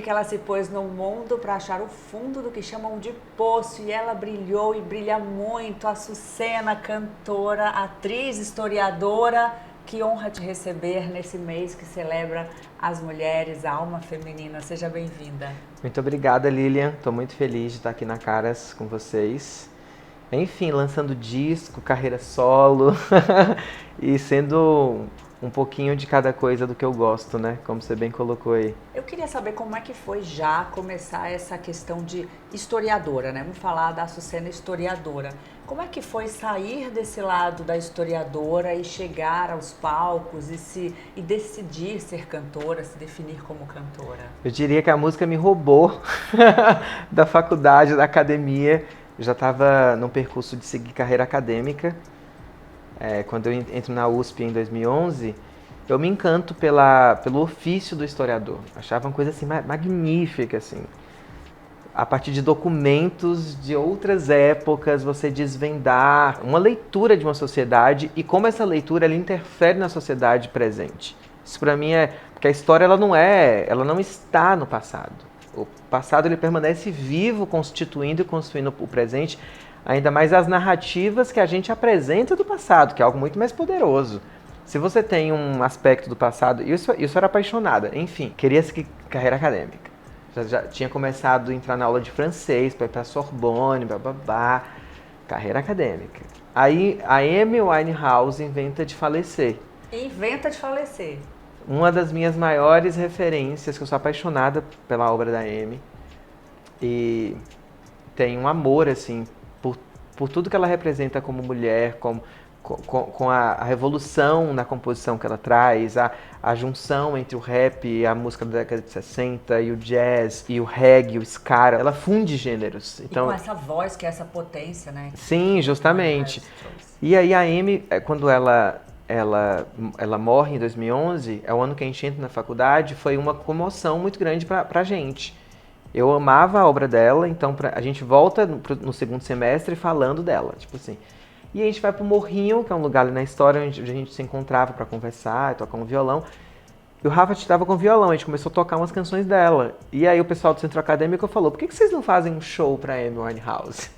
que ela se pôs no mundo para achar o fundo do que chamam de poço e ela brilhou e brilha muito. Açucena, cantora, atriz, historiadora, que honra te receber nesse mês que celebra as mulheres, a alma feminina. Seja bem-vinda. Muito obrigada, Lilian. Estou muito feliz de estar aqui na Caras com vocês. Enfim, lançando disco, carreira solo e sendo um pouquinho de cada coisa do que eu gosto, né? Como você bem colocou aí. Eu queria saber como é que foi já começar essa questão de historiadora, né? Vamos falar da Açucena historiadora. Como é que foi sair desse lado da historiadora e chegar aos palcos e decidir ser cantora, se definir como cantora? Eu diria que a música me roubou da faculdade, da academia. Eu já estava num percurso de seguir carreira acadêmica. Quando eu entro na USP em 2011, eu me encanto pelo ofício do historiador. Achava uma coisa assim magnífica, assim. A partir de documentos de outras épocas, você desvendar uma leitura de uma sociedade e como essa leitura ela interfere na sociedade presente. Isso para mim porque a história ela não está no passado. O passado ele permanece vivo, constituindo e construindo o presente, ainda mais as narrativas que a gente apresenta do passado, que é algo muito mais poderoso. Se você tem um aspecto do passado, isso era apaixonada, enfim, queria seguir carreira acadêmica. Já tinha começado a entrar na aula de francês, para ir para a Sorbonne, bababá, carreira acadêmica. Aí a Amy Winehouse inventa de falecer. Inventa de falecer. Uma das minhas maiores referências, que eu sou apaixonada pela obra da Amy. E tenho um amor, assim, por tudo que ela representa como mulher, com a revolução na composição que ela traz, a junção entre o rap e a música da década de 60, e o jazz, e o reggae, o ska, ela funde gêneros. Então, e com essa voz, que é essa potência, né? Sim, justamente. E aí a Amy, quando ela morre em 2011, é o ano que a gente entra na faculdade, foi uma comoção muito grande pra gente. Eu amava a obra dela, então a gente volta no segundo semestre falando dela, tipo assim. E a gente vai pro Morrinho, que é um lugar ali na história onde a gente se encontrava pra conversar, tocar um violão. E o Rafa estava com violão, a gente começou a tocar umas canções dela. E aí o pessoal do Centro Acadêmico falou, por que vocês não fazem um show pra Amy Winehouse?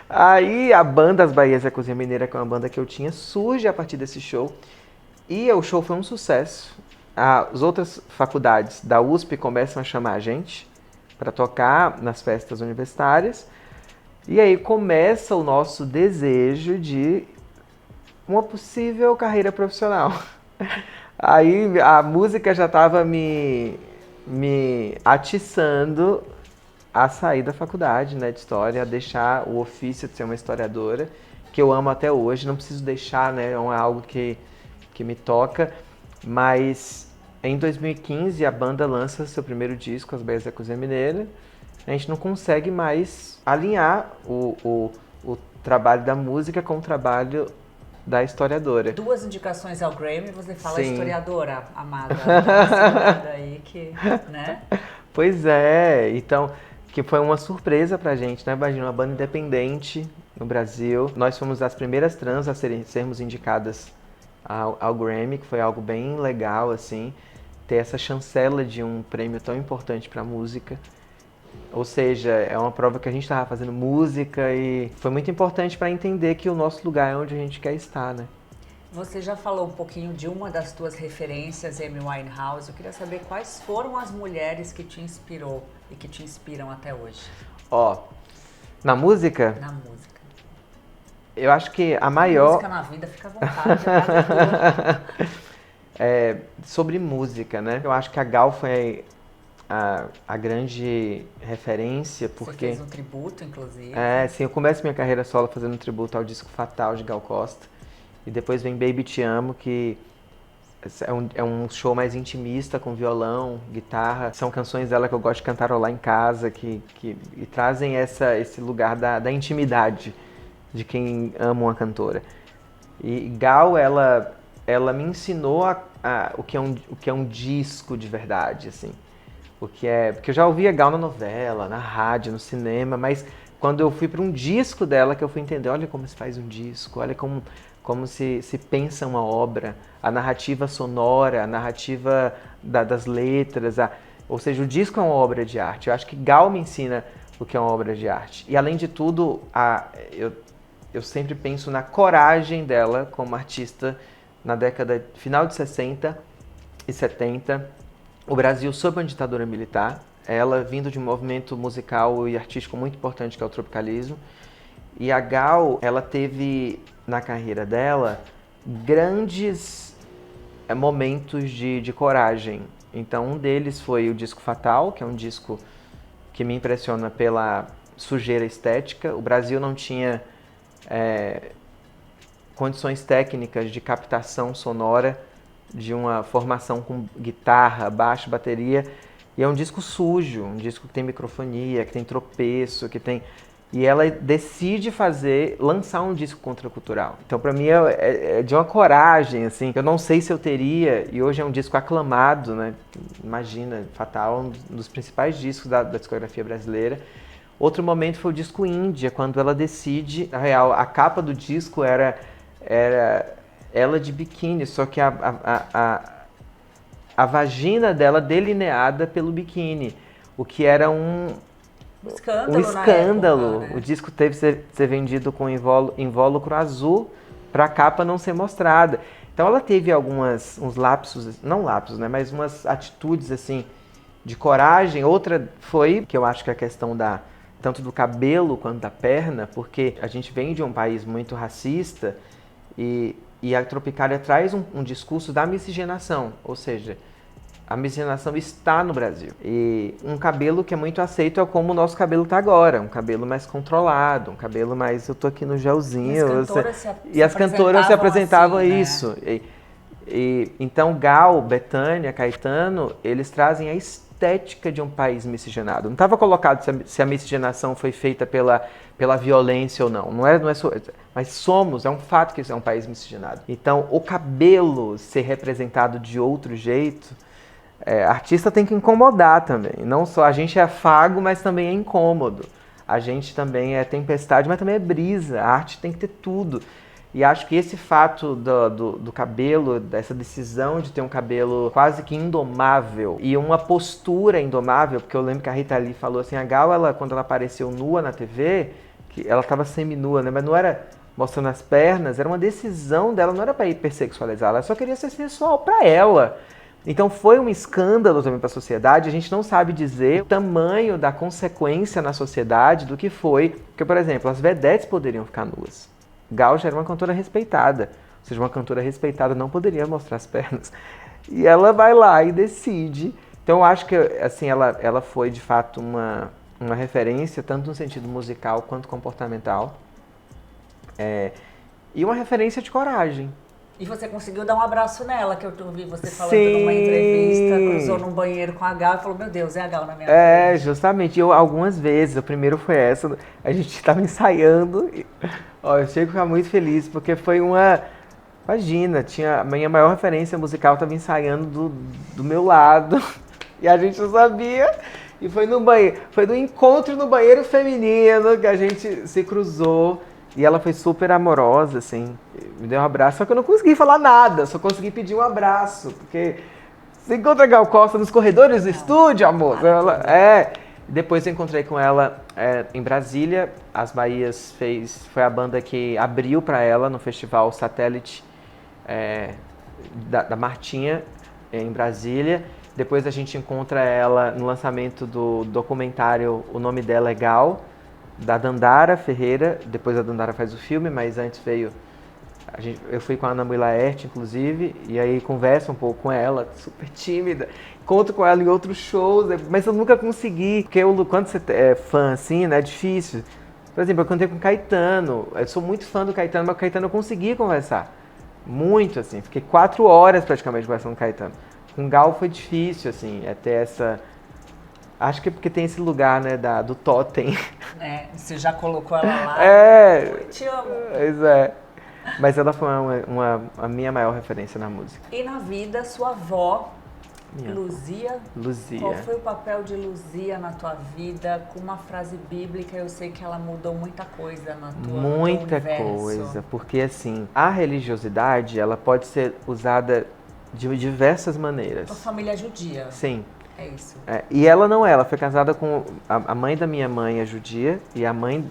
Aí a banda As Bahias da Cozinha Mineira, que é uma banda que eu tinha, surge a partir desse show. E o show foi um sucesso. As outras faculdades da USP começam a chamar a gente para tocar nas festas universitárias. E aí começa o nosso desejo de uma possível carreira profissional. Aí a música já estava me atiçando a sair da faculdade, né, de história, a deixar o ofício de ser uma historiadora, que eu amo até hoje, não preciso deixar, né, é algo que me toca, mas em 2015 a banda lança seu primeiro disco, As Bahias da Cozinha Mineira. A gente não consegue mais alinhar o trabalho da música com o trabalho da historiadora. 2 indicações ao Grammy, você fala Sim. Historiadora, amada. Segurada aí que, né? Pois é, então, que foi uma surpresa pra gente, né? Imagina, uma banda independente no Brasil. Nós fomos as primeiras trans a sermos indicadas ao Grammy, que foi algo bem legal, assim, ter essa chancela de um prêmio tão importante pra música. Ou seja, é uma prova que a gente estava fazendo música e foi muito importante para entender que o nosso lugar é onde a gente quer estar, né? Você já falou um pouquinho de uma das tuas referências, Amy Winehouse. Eu queria saber quais foram as mulheres que te inspirou e que te inspiram até hoje. Ó, na música? Na música. Eu acho que a maior... Música na vida, fica à vontade, a casa é tua. Sobre música, né? Eu acho que a Gal foi a grande referência, porque... Você fez um tributo, inclusive. Sim, eu começo minha carreira solo fazendo um tributo ao disco Fatal de Gal Costa. E depois vem Baby Te Amo, que é um show mais intimista, com violão, guitarra. São canções dela que eu gosto de cantarolar em casa, e trazem esse lugar da intimidade de quem ama uma cantora. E Gal, ela me ensinou o que é um disco de verdade, assim. Porque eu já ouvia Gal na novela, na rádio, no cinema, mas quando eu fui para um disco dela que eu fui entender, olha como se faz um disco, olha como se pensa uma obra, a narrativa sonora, a narrativa das letras, Ou seja, o disco é uma obra de arte. Eu acho que Gal me ensina o que é uma obra de arte. E além de tudo, eu sempre penso na coragem dela como artista na década final de 60 e 70. O Brasil sob uma ditadura militar, ela vindo de um movimento musical e artístico muito importante que é o tropicalismo. E a Gal, ela teve na carreira dela grandes momentos de coragem. Então um deles foi o disco Fatal, que é um disco que me impressiona pela sujeira estética. O Brasil não tinha condições técnicas de captação sonora de uma formação com guitarra, baixo, bateria. E é um disco sujo, um disco que tem microfonia, que tem tropeço, que tem... E ela decide lançar um disco contracultural. Então, para mim, é de uma coragem, assim. Eu não sei se eu teria, e hoje é um disco aclamado, né? Imagina, Fatal, um dos principais discos da discografia brasileira. Outro momento foi o disco Índia, quando ela decide, na real, a capa do disco era ela de biquíni, só que a vagina dela delineada pelo biquíni, o que era um escândalo. Na época, né? O disco teve que ser vendido com invólucro azul para a capa não ser mostrada. Então ela teve uns lapsos, não lapsos, né, mas umas atitudes assim de coragem. Outra foi, que eu acho que é a questão tanto do cabelo quanto da perna, porque a gente vem de um país muito racista e a Tropicália traz um discurso da miscigenação, ou seja, a miscigenação está no Brasil. E um cabelo que é muito aceito é como o nosso cabelo está agora, um cabelo mais controlado, um cabelo mais... Eu tô aqui no gelzinho. E as cantoras se apresentavam assim, isso. Né? Então Gal, Bethânia, Caetano, eles trazem a estética de um país miscigenado. Não estava colocado se a miscigenação foi feita pela violência ou não. Não é mas é um fato que isso é um país miscigenado. Então o cabelo ser representado de outro jeito... artista tem que incomodar também. Não só a gente é afago, mas também é incômodo. A gente também é tempestade, mas também é brisa. A arte tem que ter tudo. E acho que esse fato do cabelo, dessa decisão de ter um cabelo quase que indomável e uma postura indomável, porque eu lembro que a Rita Lee falou assim, a Gal, quando ela apareceu nua na TV, que ela estava seminua, né? Mas não era mostrando as pernas, era uma decisão dela, não era para hipersexualizar, ela só queria ser sensual para ela. Então foi um escândalo também para a sociedade, a gente não sabe dizer o tamanho da consequência na sociedade do que foi, porque, por exemplo, as vedetes poderiam ficar nuas. Gal já era uma cantora respeitada, ou seja, uma cantora respeitada não poderia mostrar as pernas. E ela vai lá e decide. Então eu acho que assim, ela foi de fato uma referência, tanto no sentido musical quanto comportamental, e uma referência de coragem. E você conseguiu dar um abraço nela, que eu ouvi você falando Sim. Numa entrevista, cruzou num banheiro com a Gal e falou, meu Deus, é a Gal na minha frente. Justamente. Algumas vezes, o primeiro foi essa, a gente estava ensaiando, eu chego a ficar muito feliz, porque foi imagina, a minha maior referência musical estava ensaiando do meu lado, e a gente não sabia, e foi no banheiro, foi no encontro no banheiro feminino que a gente se cruzou. E ela foi super amorosa, assim, me deu um abraço, só que eu não consegui falar nada, só consegui pedir um abraço, porque você encontra a Gal Costa nos corredores do estúdio, amor. Depois eu encontrei com ela em Brasília, As Bahias foi a banda que abriu para ela no festival Satélite da Martinha, em Brasília. Depois a gente encontra ela no lançamento do documentário O Nome Dela é Gal, da Dandara Ferreira. Depois a Dandara faz o filme, mas antes eu fui com a Ana Mui Laerte, inclusive, e aí converso um pouco com ela, super tímida, encontro com ela em outros shows, mas eu nunca consegui, porque quando você é fã assim, né, é difícil. Por exemplo, eu cantei com o Caetano, eu sou muito fã do Caetano, mas o Caetano eu consegui conversar, muito assim, fiquei 4 horas praticamente conversando com o Caetano. Com o Gal foi difícil, assim, ter essa... Acho que é porque tem esse lugar, né, do totem. Você já colocou ela lá. Eu te amo. Pois Mas ela foi a minha maior referência na música. E na vida, sua avó, Luzia. Qual foi o papel de Luzia na tua vida? Com uma frase bíblica, eu sei que ela mudou muita coisa na tua Muita universo. coisa, porque assim, a religiosidade, ela pode ser usada de diversas maneiras. Tua família judia. Sim. É isso. E ela não é, ela foi casada com... A mãe da minha mãe é judia e a mãe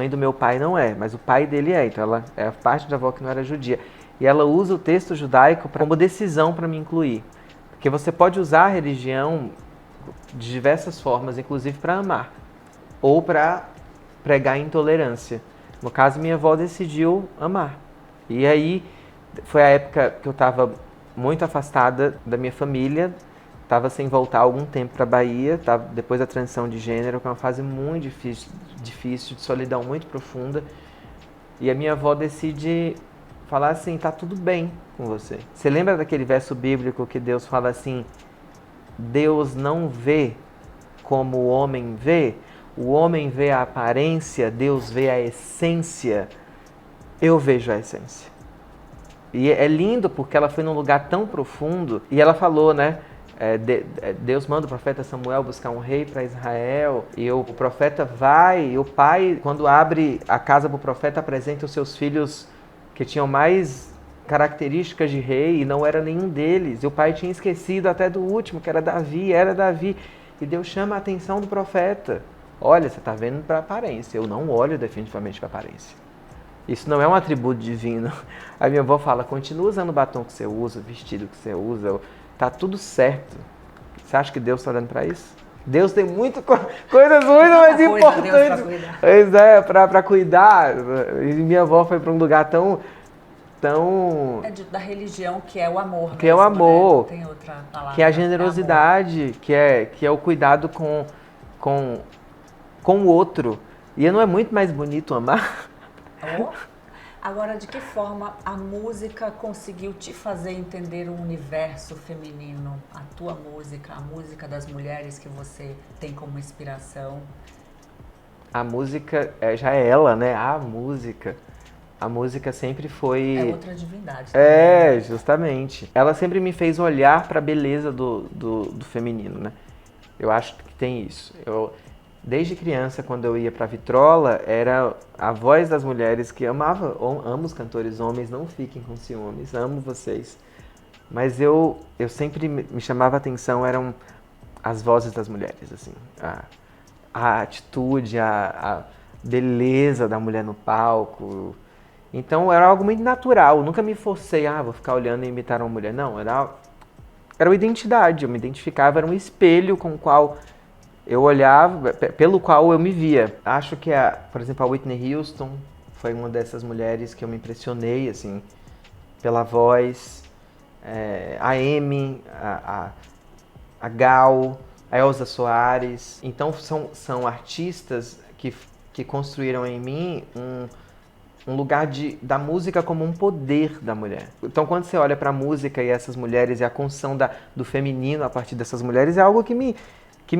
do meu pai não é, mas o pai dele é, então ela é a parte da avó que não era judia. E ela usa o texto judaico como decisão para me incluir. Porque você pode usar a religião de diversas formas, inclusive para amar ou para pregar intolerância. No caso, minha avó decidiu amar. E aí foi a época que eu estava muito afastada da minha família, estava sem voltar há algum tempo para a Bahia, tava depois da transição de gênero, que é uma fase muito difícil, de solidão muito profunda. E a minha avó decide falar assim, tá tudo bem com você. Você lembra daquele verso bíblico que Deus fala assim, Deus não vê como o homem vê? O homem vê a aparência, Deus vê a essência. Eu vejo a essência. E é lindo porque ela foi num lugar tão profundo e ela falou, né? Deus manda o profeta Samuel buscar um rei para Israel e o profeta vai, e o pai, quando abre a casa para o profeta, apresenta os seus filhos que tinham mais características de rei e não era nenhum deles. E o pai tinha esquecido até do último, que era Davi. E Deus chama a atenção do profeta. Olha, você está vendo para a aparência. Eu não olho definitivamente para a aparência. Isso não é um atributo divino. A minha avó fala, continua usando o batom que você usa, o vestido que você usa, tá tudo certo. Você acha que Deus está olhando para isso? Deus tem muitas coisas muito mais importantes. Pois é, para cuidar. E minha avó foi para um lugar tão... da religião que é o amor. Que mesmo, é o amor. Né? Não tem outra palavra. Que é a generosidade, que é o cuidado com o outro. E não é muito mais bonito amar? Oh. Agora, de que forma a música conseguiu te fazer entender o universo feminino? A tua música, a música das mulheres que você tem como inspiração? A música já é ela, né? A música. A música sempre foi... É outra divindade. Também. Justamente. Ela sempre me fez olhar para a beleza do feminino, né? Eu acho que tem isso. Desde criança, quando eu ia para a vitrola, era a voz das mulheres que amava. Amo os cantores homens, não fiquem com ciúmes, amo vocês. Mas eu sempre me chamava a atenção, eram as vozes das mulheres, assim. A atitude, a beleza da mulher no palco. Então era algo muito natural, eu nunca me forcei, vou ficar olhando e imitar uma mulher. Não, era uma identidade, eu me identificava, era um espelho com o qual eu olhava, pelo qual eu me via. Acho que, por exemplo, a Whitney Houston foi uma dessas mulheres que eu me impressionei, assim, pela voz. A Amy, a Gal, a Elza Soares. Então são artistas que construíram em mim um lugar da música como um poder da mulher. Então, quando você olha para a música e essas mulheres e a construção do feminino a partir dessas mulheres, é algo que me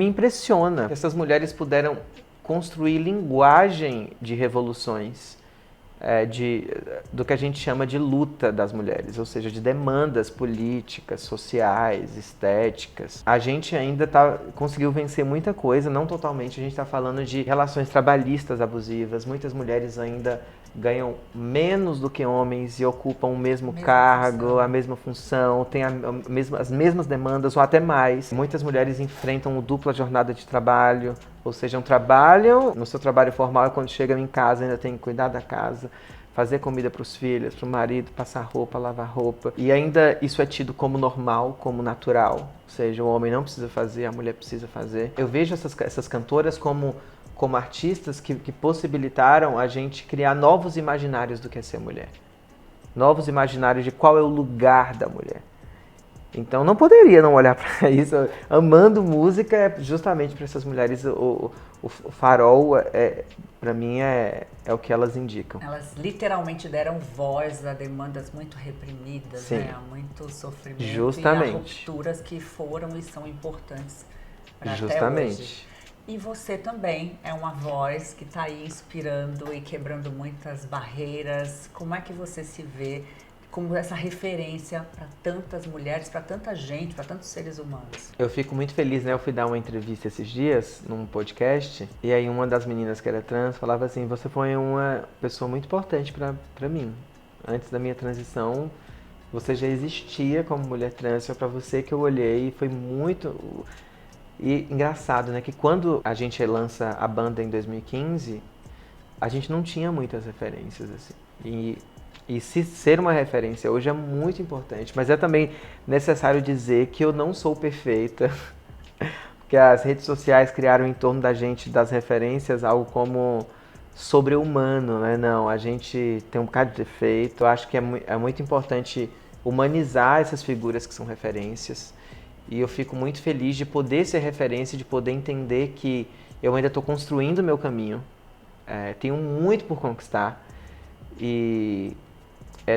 impressiona. Essas mulheres puderam construir linguagem de revoluções, do que a gente chama de luta das mulheres, ou seja, de demandas políticas, sociais, estéticas. A gente ainda conseguiu vencer muita coisa, não totalmente, a gente está falando de relações trabalhistas abusivas, muitas mulheres ainda ganham menos do que homens e ocupam o mesmo cargo, a mesma função, têm as mesmas demandas ou até mais. Muitas mulheres enfrentam dupla jornada de trabalho, ou seja, trabalham no seu trabalho formal e quando chegam em casa ainda tem que cuidar da casa, fazer comida para os filhos, para o marido, passar roupa, lavar roupa. E ainda isso é tido como normal, como natural. Ou seja, o homem não precisa fazer, a mulher precisa fazer. Eu vejo essas cantoras como artistas que possibilitaram a gente criar novos imaginários do que é ser mulher. Novos imaginários de qual é o lugar da mulher. Então não poderia não olhar para isso. Amando música, justamente para essas mulheres, o farol, para mim, é o que elas indicam. Elas literalmente deram voz a demandas muito reprimidas, Sim. Né? A muito sofrimento. Justamente. E a rupturas que foram e são importantes para até Justamente. hoje. E você também é uma voz que está aí inspirando e quebrando muitas barreiras. Como é que você se vê como essa referência para tantas mulheres, para tanta gente, para tantos seres humanos? Eu fico muito feliz, né? Eu fui dar uma entrevista esses dias num podcast e aí uma das meninas que era trans falava assim, você foi uma pessoa muito importante para mim. Antes da minha transição, você já existia como mulher trans, foi para você que eu olhei e foi muito... E engraçado, né, que quando a gente lança a banda em 2015, a gente não tinha muitas referências, assim. E se ser uma referência hoje é muito importante, mas é também necessário dizer que eu não sou perfeita, porque as redes sociais criaram em torno da gente, das referências, algo como sobre-humano, né? Não, a gente tem um bocado de defeito. Eu acho que é muito importante humanizar essas figuras que são referências. E eu fico muito feliz de poder ser referência, de poder entender que eu ainda estou construindo o meu caminho. Tenho muito por conquistar. E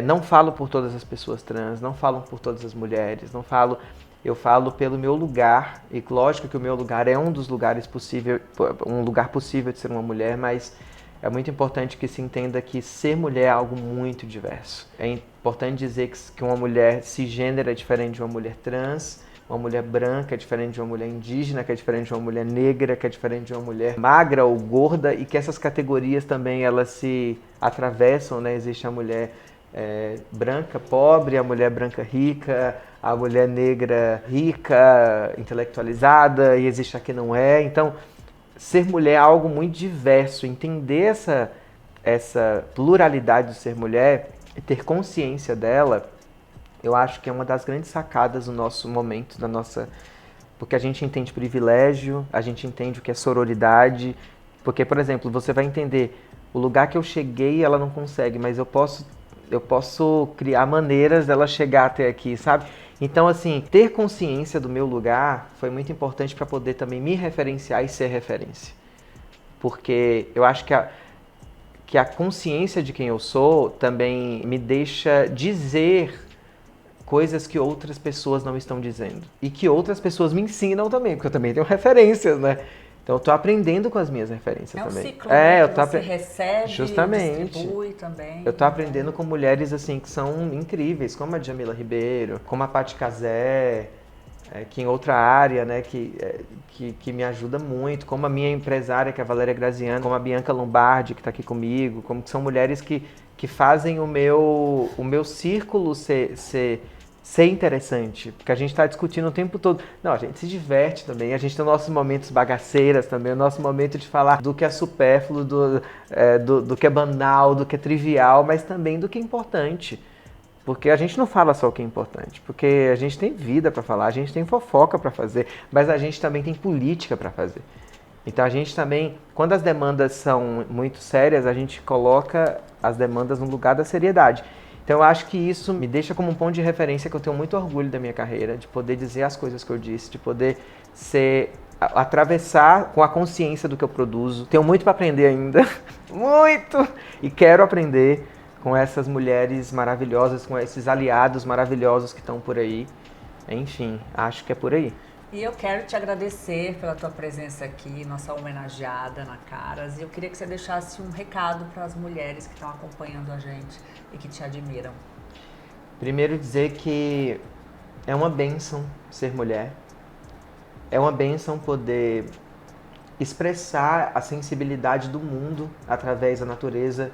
não falo por todas as pessoas trans, não falo por todas as mulheres, não falo... Eu falo pelo meu lugar, e lógico que o meu lugar é um dos lugares possível, um lugar possível de ser uma mulher, mas é muito importante que se entenda que ser mulher é algo muito diverso. É importante dizer que uma mulher cisgênera é diferente de uma mulher trans, uma mulher branca é diferente de uma mulher indígena, que é diferente de uma mulher negra, que é diferente de uma mulher magra ou gorda, e que essas categorias também elas se atravessam, né? Existe a mulher branca pobre, a mulher branca rica, a mulher negra rica, intelectualizada, e existe a que não é. Então, ser mulher é algo muito diverso. Entender essa pluralidade do ser mulher e ter consciência dela, eu acho que é uma das grandes sacadas do nosso momento, da nossa... Porque a gente entende privilégio, a gente entende o que é sororidade. Porque, por exemplo, você vai entender o lugar que eu cheguei, ela não consegue, mas eu posso criar maneiras dela chegar até aqui, sabe? Então, assim, ter consciência do meu lugar foi muito importante para poder também me referenciar e ser referência. Porque eu acho que a consciência de quem eu sou também me deixa dizer coisas que outras pessoas não estão dizendo. E que outras pessoas me ensinam também, porque eu também tenho referências, né? Então eu tô aprendendo com as minhas referências também. É um ciclo, né, que eu tô você recebe, justamente. distribui também. Eu tô aprendendo com mulheres assim que são incríveis, como a Djamila Ribeiro, como a Paty Cazé, que em outra área, né, que me ajuda muito, como a minha empresária, que é a Valéria Graziano, como a Bianca Lombardi, que está aqui comigo, como que são mulheres que fazem o meu círculo ser interessante, porque a gente está discutindo o tempo todo. Não, a gente se diverte também, a gente tem nossos momentos bagaceiras também, o nosso momento de falar do que é supérfluo, do que é banal, do que é trivial, mas também do que é importante. Porque a gente não fala só o que é importante, porque a gente tem vida para falar, a gente tem fofoca para fazer, mas a gente também tem política para fazer. Então a gente também, quando as demandas são muito sérias, a gente coloca as demandas no lugar da seriedade. Então eu acho que isso me deixa como um ponto de referência que eu tenho muito orgulho da minha carreira, de poder dizer as coisas que eu disse, de poder atravessar com a consciência do que eu produzo. Tenho muito para aprender ainda, muito! E quero aprender com essas mulheres maravilhosas, com esses aliados maravilhosos que estão por aí. Enfim, acho que é por aí. E eu quero te agradecer pela tua presença aqui, nossa homenageada na Caras. E eu queria que você deixasse um recado para as mulheres que estão acompanhando a gente e que te admiram. Primeiro dizer que é uma bênção ser mulher. É uma bênção poder expressar a sensibilidade do mundo através da natureza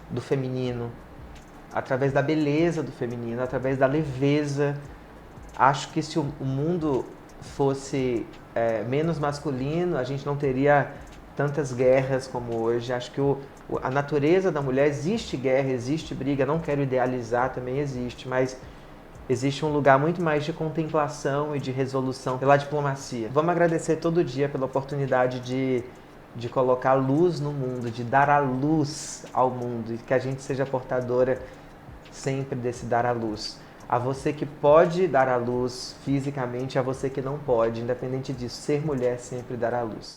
do feminino, através da beleza do feminino, através da leveza. Acho que se o mundo fosse menos masculino, a gente não teria tantas guerras como hoje. Acho que a natureza da mulher, existe guerra, existe briga, não quero idealizar, também existe, mas existe um lugar muito mais de contemplação e de resolução pela diplomacia. Vamos agradecer todo dia pela oportunidade de colocar luz no mundo, de dar a luz ao mundo, e que a gente seja portadora sempre desse dar a luz. A você que pode dar a luz fisicamente, a você que não pode, independente disso, ser mulher sempre dar a luz.